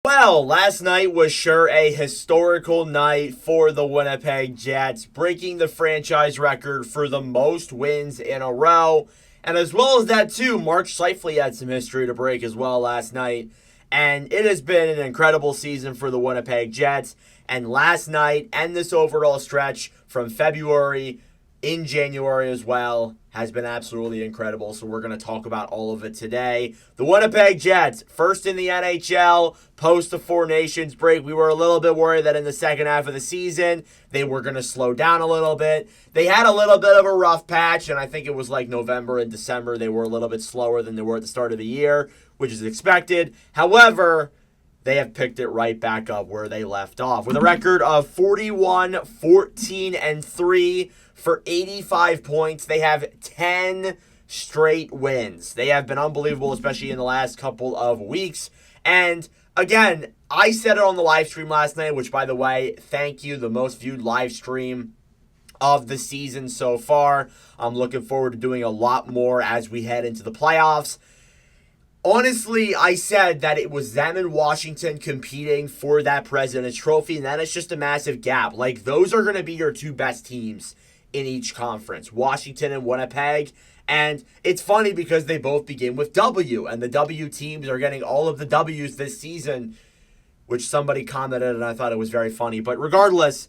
Well, last night was sure a historical night for the Winnipeg Jets, breaking the franchise record for the most wins in a row. And as well as that, too, Mark Scheifele had some history to break as well last night. And it has been an incredible season for the Winnipeg Jets. And last night and this overall stretch from February in January as well has been absolutely incredible. So we're going to talk about all of it today. The Winnipeg Jets, first in the NHL, post the Four Nations break. We were a little bit worried that in the second half of the season, they were going to slow down a little bit. They had a little bit of a rough patch, and I think it was like November and December. They were a little bit slower than they were at the start of the year, which is expected. However, they have picked it right back up where they left off with a record of 41-14-3 for 85 points. They have 10 straight wins. They have been unbelievable, especially in the last couple of weeks. And again, I said it on the live stream last night, which, by the way, thank you, the most viewed live stream of the season so far. I'm looking forward to doing a lot more as we head into the playoffs. Honestly, I said that it was them and Washington competing for that President's Trophy, and that is just a massive gap. Like, those are going to be your two best teams in each conference, Washington and Winnipeg. And it's funny because they both begin with W, and the W teams are getting all of the W's this season, which somebody commented, and I thought it was very funny. But regardless,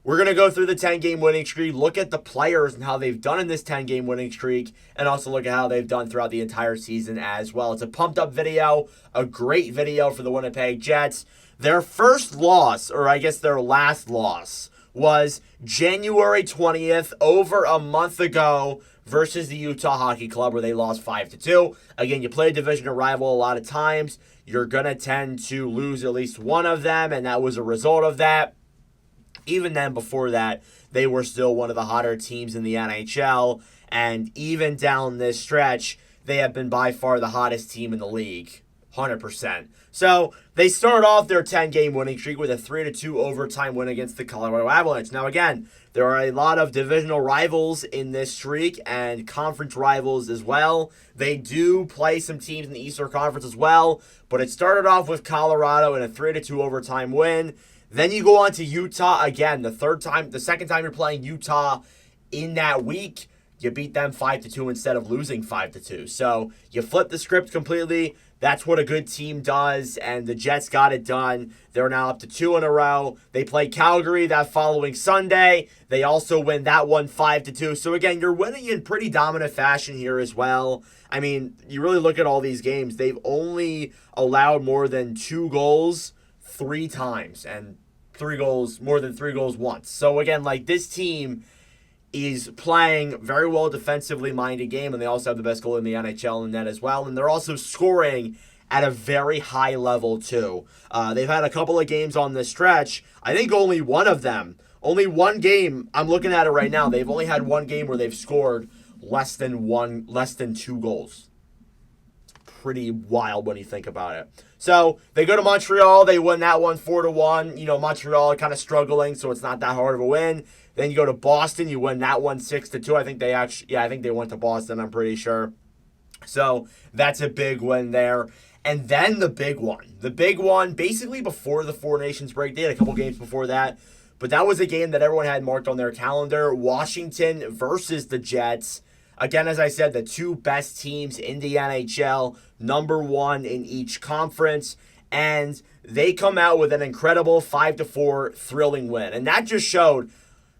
we're going to go through the 10-game winning streak, look at the players and how they've done in this 10-game winning streak, and also look at how they've done throughout the entire season as well. It's a pumped-up video, a great video for the Winnipeg Jets. Their first loss, or I guess their last loss, was January 20th, over a month ago, versus the Utah Hockey Club, where they lost 5-2. Again, you play a divisional rival a lot of times. You're going to tend to lose at least one of them, and that was a result of that. Even then, before that, they were still one of the hotter teams in the NHL. And even down this stretch, they have been by far the hottest team in the league. 100%. So they start off their 10-game winning streak with a 3-2 overtime win against the Colorado Avalanche. Now, again, there are a lot of divisional rivals in this streak and conference rivals as well. They do play some teams in the Eastern Conference as well. But it started off with Colorado in a 3-2 overtime win. Then you go on to Utah again. The second time you're playing Utah in that week, you beat them 5-2 instead of losing 5-2. So you flip the script completely. That's what a good team does, and the Jets got it done. They're now up to 2 in a row. They play Calgary that following Sunday. They also win that one 5-2. So again, you're winning in pretty dominant fashion here as well. I mean, you really look at all these games. They've only allowed more than 2 goals 3 times, and 3 goals, more than 3 goals once. So again, like, this team is playing very well defensively minded game, and they also have the best goal in the NHL in that as well. And they're also scoring at a very high level too. They've had a couple of games on this stretch. I think only one game, I'm looking at it right now, they've only had one game where they've scored less than 2 goals. Pretty wild when you think about it. So they go to Montreal, they win that one 4-1. You know, Montreal kind of struggling, so it's not that hard of a win. Then you go to Boston, you win that one 6-2. I think they went to Boston, I'm pretty sure. So that's a big win there. And then the big one, basically before the Four Nations break. They had a couple games before that, but that was a game that everyone had marked on their calendar. Washington versus the Jets. Again, as I said, the 2 best teams in the NHL, number 1 in each conference, and they come out with an incredible 5-4 thrilling win. And that just showed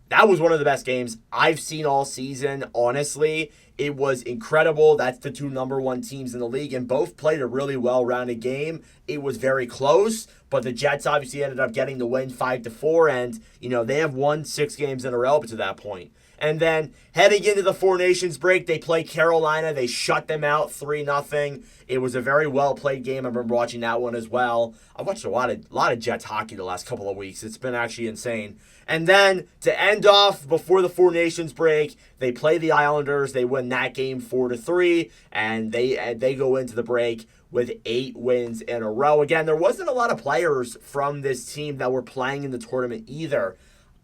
that was one of the best games I've seen all season, honestly. It was incredible. That's the 2 number 1 teams in the league, and both played a really well-rounded game. It was very close, but the Jets obviously ended up getting the win 5-4, and, you know, they have won 6 games in a row up to that point. And then heading into the Four Nations break, they play Carolina. They shut them out 3-0. It was a very well-played game. I remember watching that one as well. I watched a lot of Jets hockey the last couple of weeks. It's been actually insane. And then to end off before the Four Nations break, they play the Islanders. They win that game 4-3, and they go into the break with 8 wins in a row. Again, there wasn't a lot of players from this team that were playing in the tournament either.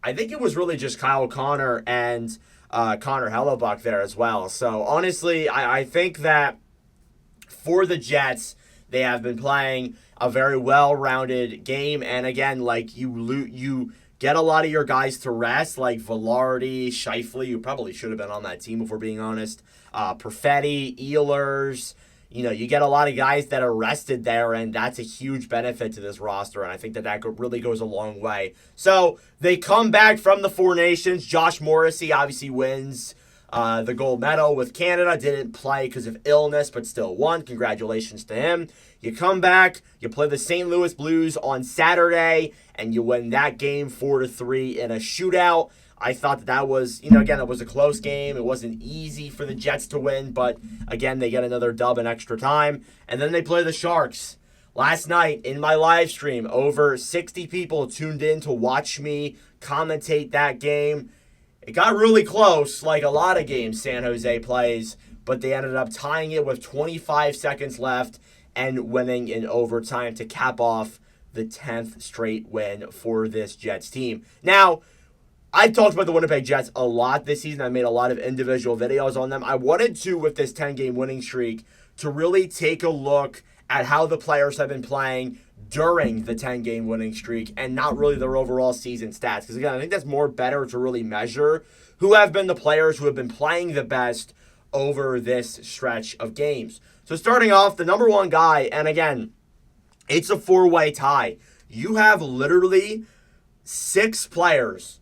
I think it was really just Kyle Connor and Connor Hellebuck there as well. So honestly, I think that for the Jets, They have been playing a very well-rounded game, and again, like you get a lot of your guys to rest, like Velarde, Scheifele, who probably should have been on that team if we're being honest. Perfetti, Ehlers. You get a lot of guys that are rested there, and that's a huge benefit to this roster, and I think that really goes a long way. So they come back from the Four Nations. Josh Morrissey obviously wins the gold medal with Canada. Didn't play because of illness, but still won. Congratulations to him. You come back, you play the St. Louis Blues on Saturday, and you win that game 4-3 in a shootout. I thought that was, again, it was a close game. It wasn't easy for the Jets to win, but again, they get another dub in extra time. And then they play the Sharks. Last night in my live stream, over 60 people tuned in to watch me commentate that game. It got really close, like a lot of games San Jose plays, but they ended up tying it with 25 seconds left and winning in overtime to cap off the 10th straight win for this Jets team. Now, I've talked about the Winnipeg Jets a lot this season. I made a lot of individual videos on them. I wanted to, with this 10-game winning streak, to really take a look at how the players have been playing during the 10-game winning streak and not really their overall season stats. Because, again, I think that's more better to really measure who have been the players who have been playing the best over this stretch of games. So starting off, the number one guy, and again, it's a four-way tie. You have literally 6 players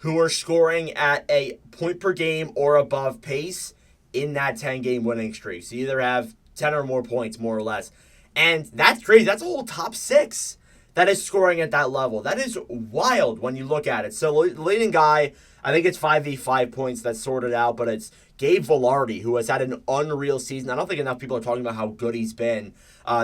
who are scoring at a point per game or above pace in that 10-game winning streak. So you either have 10 or more points, more or less. And that's crazy. That's a whole top 6 that is scoring at that level. That is wild when you look at it. So the leading guy, I think it's 5v5 points that's sorted out, but it's Gabe Velarde, who has had an unreal season. I don't think enough people are talking about how good he's been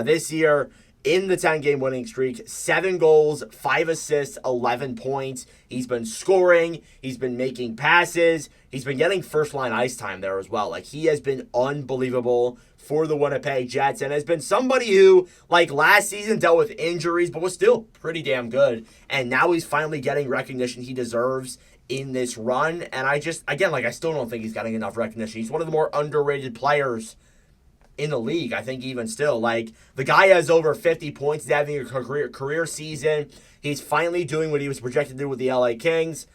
this year. In the 10-game winning streak, 7 goals, 5 assists, 11 points. He's been scoring. He's been making passes. He's been getting first-line ice time there as well. Like, he has been unbelievable for the Winnipeg Jets and has been somebody who, like last season, dealt with injuries but was still pretty damn good. And now he's finally getting recognition he deserves in this run. And I still don't think he's getting enough recognition. He's one of the more underrated players in the league, I think, even still. Like, the guy has over 50 points. He's having a career season. He's finally doing what he was projected to do with the LA Kings.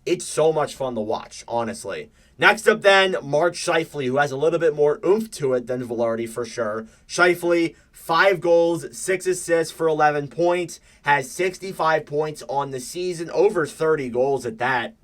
It's so much fun to watch, honestly. Next up then, Mark Scheifele, who has a little bit more oomph to it than Velarde for sure. Scheifele, 5 goals, 6 assists for 11 points, has 65 points on the season, over 30 goals at that.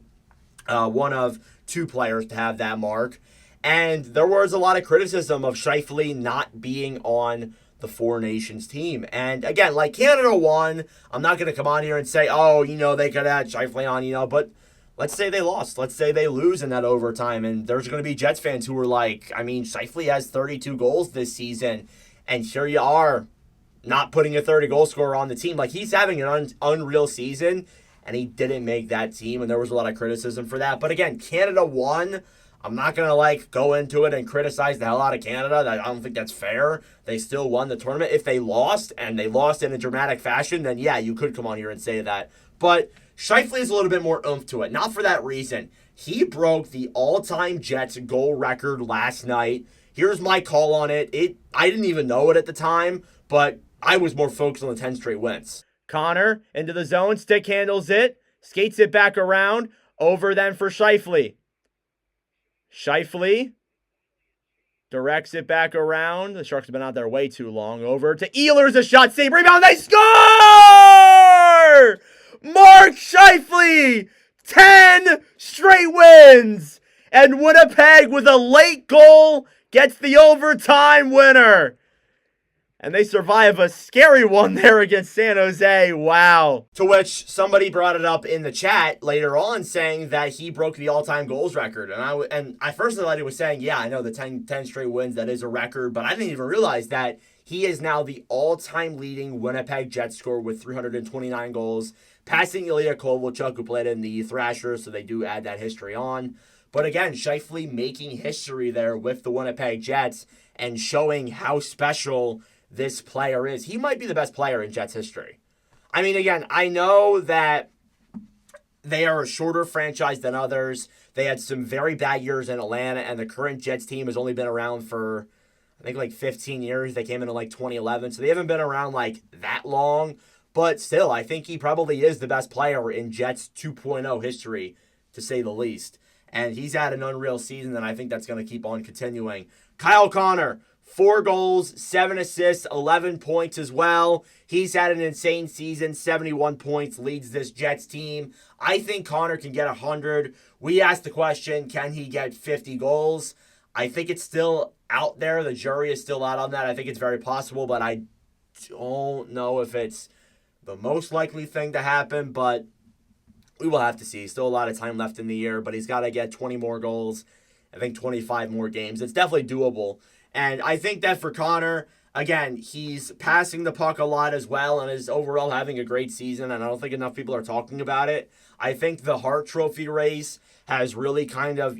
One of 2 players to have that mark. And there was a lot of criticism of Scheifele not being on the Four Nations team. And again, like Canada won, I'm not going to come on here and say, they could have had Scheifele on, but let's say they lost. Let's say they lose in that overtime. And there's going to be Jets fans who are like, Scheifele has 32 goals this season. And here you are not putting a 30-goal scorer on the team. Like, he's having an unreal season, and he didn't make that team. And there was a lot of criticism for that. But again, Canada won. I'm not going to go into it and criticize the hell out of Canada. I don't think that's fair. They still won the tournament. If they lost, and they lost in a dramatic fashion, then yeah, you could come on here and say that. But Scheifele is a little bit more oomph to it. Not for that reason. He broke the all-time Jets goal record last night. Here's my call on it. I didn't even know it at the time, but I was more focused on the 10 straight wins. Connor into the zone, stick handles it, skates it back around, over then for Scheifele. Scheifele directs it back around. The Sharks have been out there way too long. Over to Ehlers, a shot, save, rebound, they score! Mark Scheifele, 10 straight wins! And Winnipeg, with a late goal, gets the overtime winner. And they survive a scary one there against San Jose. Wow. To which somebody brought it up in the chat later on saying that he broke the all-time goals record. And I first thought he was saying, yeah, I know the 10 straight wins, that is a record. But I didn't even realize that he is now the all-time leading Winnipeg Jets scorer with 329 goals, passing Ilya Kovalchuk, who played in the Thrashers, so they do add that history on. But again, Scheifele making history there with the Winnipeg Jets and showing how special this player is. He might be the best player in Jets history. Again, I know that they are a shorter franchise than others. They had some very bad years in Atlanta, and the current Jets team has only been around for, I think like 15 years. They came in like 2011, so they haven't been around like that long. But still, I think he probably is the best player in Jets 2.0 history, to say the least. And he's had an unreal season, and I think that's going to keep on continuing. Kyle Connor, 4 goals, 7 assists, 11 points as well. He's had an insane season, 71 points, leads this Jets team. I think Connor can get 100. We asked the question, can he get 50 goals? I think it's still out there. The jury is still out on that. I think it's very possible, but I don't know if it's the most likely thing to happen, but we will have to see. Still a lot of time left in the year, but he's got to get 20 more goals. I think 25 more games. It's definitely doable. And I think that for Connor, again, he's passing the puck a lot as well and is overall having a great season, and I don't think enough people are talking about it. I think the Hart Trophy race has really kind of,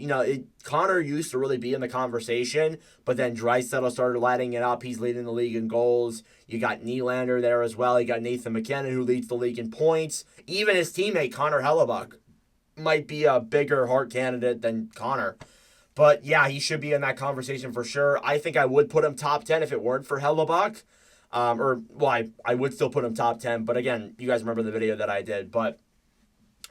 Connor used to really be in the conversation, but then Draisaitl started lighting it up. He's leading the league in goals. You got Nylander there as well. You got Nathan McKinnon, who leads the league in points. Even his teammate, Connor Hellebuck, might be a bigger Hart candidate than Connor. But yeah, he should be in that conversation for sure. I think I would put him top 10 if it weren't for Hellebuck. I would still put him top 10. But again, you guys remember the video that I did. But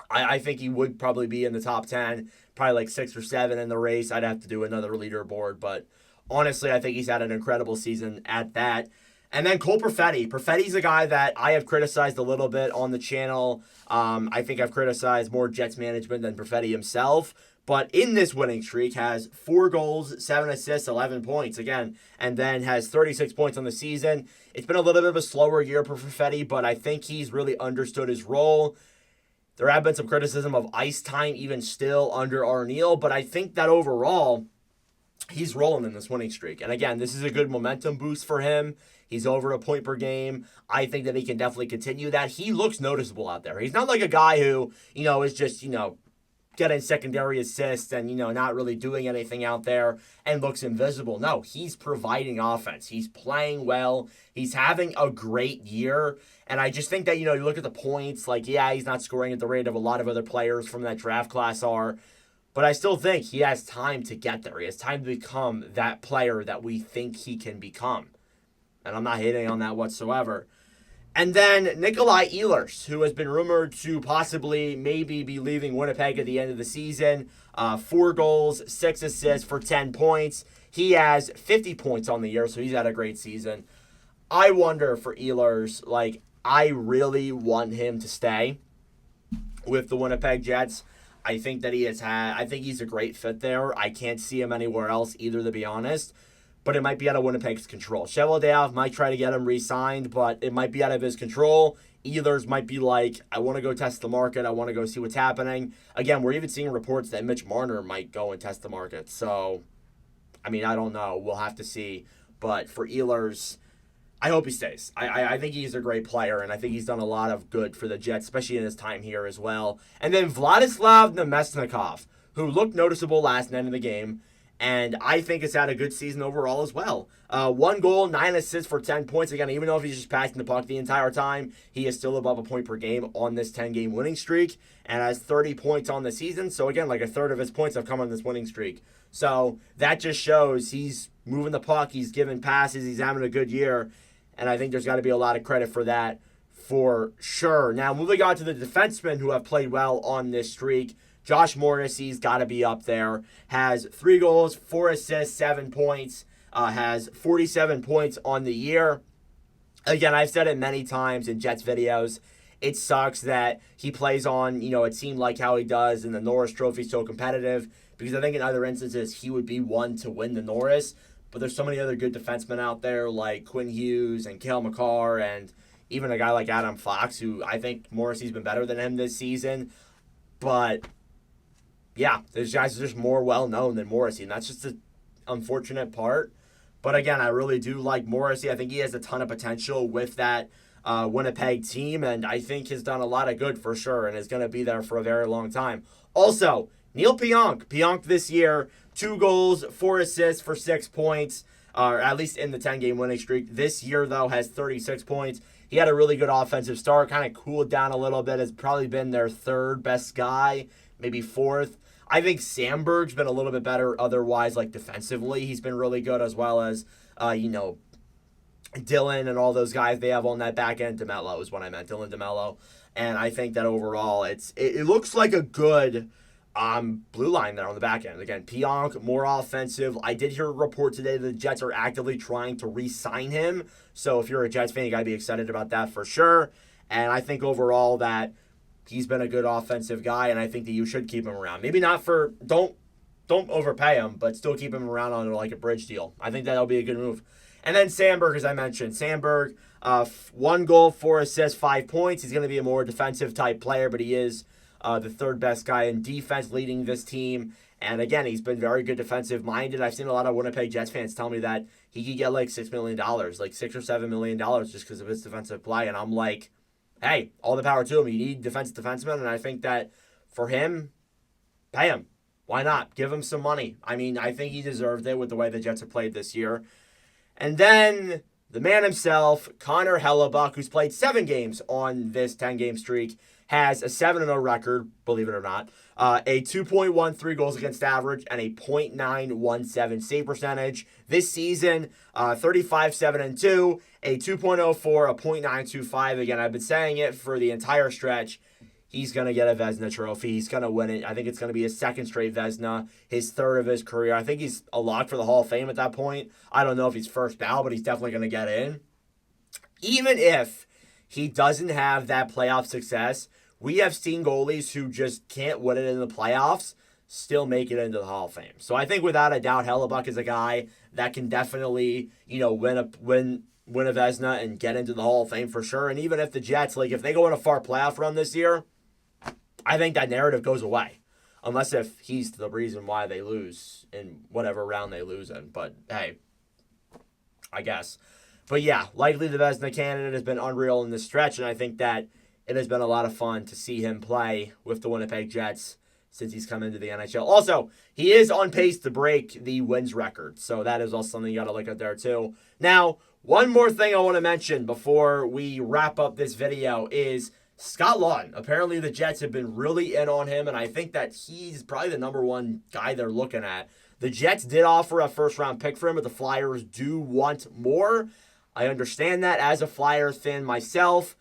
I think he would probably be in the top 10, probably like 6 or 7 in the race. I'd have to do another leaderboard. But honestly, I think he's had an incredible season at that. And then Cole Perfetti. Perfetti's a guy that I have criticized a little bit on the channel. I think I've criticized more Jets management than Perfetti himself. But in this winning streak, has 4 goals, 7 assists, 11 points again, and then has 36 points on the season. It's been a little bit of a slower year for Perfetti, but I think he's really understood his role. There have been some criticism of ice time even still under Arneal, but I think that overall, he's rolling in this winning streak. And again, this is a good momentum boost for him. He's over a point per game. I think that he can definitely continue that. He looks noticeable out there. He's not like a guy who, is just, getting secondary assists and, not really doing anything out there and looks invisible. No, he's providing offense. He's playing well. He's having a great year. And I just think that, you look at the points, he's not scoring at the rate of a lot of other players from that draft class are. But I still think he has time to get there. He has time to become that player that we think he can become. And I'm not hating on that whatsoever. And then Nikolai Ehlers, who has been rumored to possibly maybe be leaving Winnipeg at the end of the season. 4 goals, 6 assists for 10 points. He has 50 points on the year, so he's had a great season. I wonder for Ehlers, I really want him to stay with the Winnipeg Jets. I think he's a great fit there. I can't see him anywhere else either, to be honest. But it might be out of Winnipeg's control. Cheveldayoff might try to get him re-signed, but it might be out of his control. Ehlers might be like, I want to go test the market. I want to go see what's happening. Again, we're even seeing reports that Mitch Marner might go and test the market. So, I don't know. We'll have to see. But for Ehlers, I hope he stays. I think he's a great player, and I think he's done a lot of good for the Jets, especially in his time here as well. And then Vladislav Namestnikov, who looked noticeable last night in the game, and I think has had a good season overall as well. 1 goal, 9 assists for 10 points. Again, even though if he's just passing the puck the entire time, he is still above a point per game on this 10-game winning streak and has 30 points on the season. So again, like a third of his points have come on this winning streak. So that just shows he's moving the puck, he's giving passes, he's having a good year. And I think there's got to be a lot of credit for that for sure. Now, moving on to the defensemen who have played well on this streak. Josh Morrissey's got to be up there. Has 3 goals, 4 assists, 7 points. Has 47 points on the year. Again, I've said it many times in Jets videos. It sucks that he plays on, it seemed like how he does, and the Norris Trophy so competitive. Because I think in other instances, he would be one to win the Norris. But there's so many other good defensemen out there like Quinn Hughes and Cale Makar and even a guy like Adam Fox, who I think Morrissey's been better than him this season. But yeah, those guys are just more well-known than Morrissey, and that's just the unfortunate part. But again, I really do like Morrissey. I think he has a ton of potential with that Winnipeg team, and I think has done a lot of good for sure and is going to be there for a very long time. Also, Neil Pionk. Pionk this year, 2 goals, 4 assists for 6 points, or at least in the 10-game winning streak. This year, though, has 36 points. He had a really good offensive start, kind of cooled down a little bit, has probably been their 3rd best guy, maybe 4th. I think Sandberg's been a little bit better otherwise, defensively. He's been really good, as well as Dylan and all those guys they have on that back end. DeMello is what I meant, Dylan DeMello. And I think that overall it looks like a good blue line there on the back end. Again, Pionk, more offensive. I did hear a report today that the Jets are actively trying to re-sign him. So if you're a Jets fan, you got to be excited about that for sure. And I think overall that he's been a good offensive guy, and I think that you should keep him around. Maybe not for, don't overpay him, but still keep him around on like a bridge deal. I think that'll be a good move. And then Sandberg, as I mentioned. Sandberg, 1 goal, 4 assists, 5 points. He's going to be a more defensive type player, but he is the third best guy in defense leading this team. And again, he's been very good defensive minded. I've seen a lot of Winnipeg Jets fans tell me that he could get like $6 million, like $6 or $7 million just because of his defensive play. And I'm like, hey, all the power to him. You need defensive defensemen. And I think that for him, pay him. Why not? Give him some money. I mean, I think he deserved it with the way the Jets have played this year. And then the man himself, Connor Hellebuck, who's played 7 games on this 10-game streak, has a 7-0 record, believe it or not, a 2.13 goals against average, and a .917 save percentage. This season, 35-7-2, a 2.04, a .925. Again, I've been saying it for the entire stretch. He's going to get a Vezina trophy. He's going to win it. I think it's going to be his 2nd straight Vezina, his 3rd of his career. I think he's a lock for the Hall of Fame at that point. I don't know if he's first ballot, but he's definitely going to get in. Even if he doesn't have that playoff success, we have seen goalies who just can't win it in the playoffs still make it into the Hall of Fame. So I think without a doubt, Hellebuck is a guy that can definitely, win a Vezina and get into the Hall of Fame for sure. And even if the Jets, if they go on a far playoff run this year, I think that narrative goes away. Unless if he's the reason why they lose in whatever round they lose in. But, hey, I guess. But, yeah, likely the Vezina candidate has been unreal in this stretch, and I think that it has been a lot of fun to see him play with the Winnipeg Jets since he's come into the NHL. Also, he is on pace to break the wins record, so that is also something you got to look at there, too. Now, one more thing I want to mention before we wrap up this video is Scott Laughton. Apparently the Jets have been really in on him, and I think that he's probably the number one guy they're looking at. The Jets did offer a first-round pick for him, but the Flyers do want more. I understand that as a Flyers fan myself.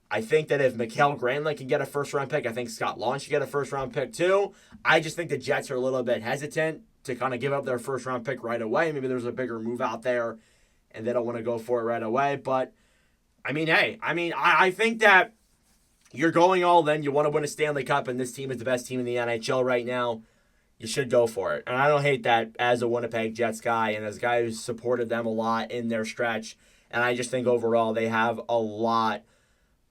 I think that if Mikael Granlund can get a first-round pick, I think Scott Laughton should get a first-round pick too. I just think the Jets are a little bit hesitant to kind of give up their first-round pick right away. Maybe there's a bigger move out there, and they don't want to go for it right away. But, I think that you're going all in. You want to win a Stanley Cup, and this team is the best team in the NHL right now. You should go for it. And I don't hate that as a Winnipeg Jets guy and as a guy who's supported them a lot in their stretch. And I just think overall they have a lot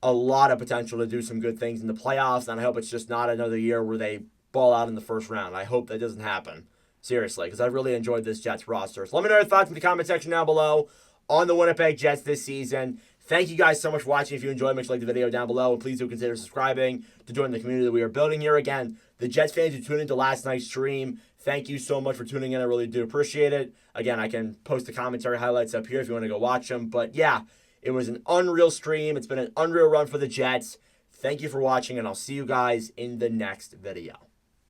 of potential to do some good things in the playoffs. And I hope it's just not another year where they ball out in the first round. I hope that doesn't happen. Seriously, because I really enjoyed this Jets roster. So let me know your thoughts in the comment section down below on the Winnipeg Jets this season. Thank you guys so much for watching. If you enjoyed, make sure you like the video down below. And please do consider subscribing to join the community that we are building here. Again, the Jets fans who tuned into last night's stream, thank you so much for tuning in. I really do appreciate it. Again, I can post the commentary highlights up here if you want to go watch them. But yeah, it was an unreal stream. It's been an unreal run for the Jets. Thank you for watching, and I'll see you guys in the next video.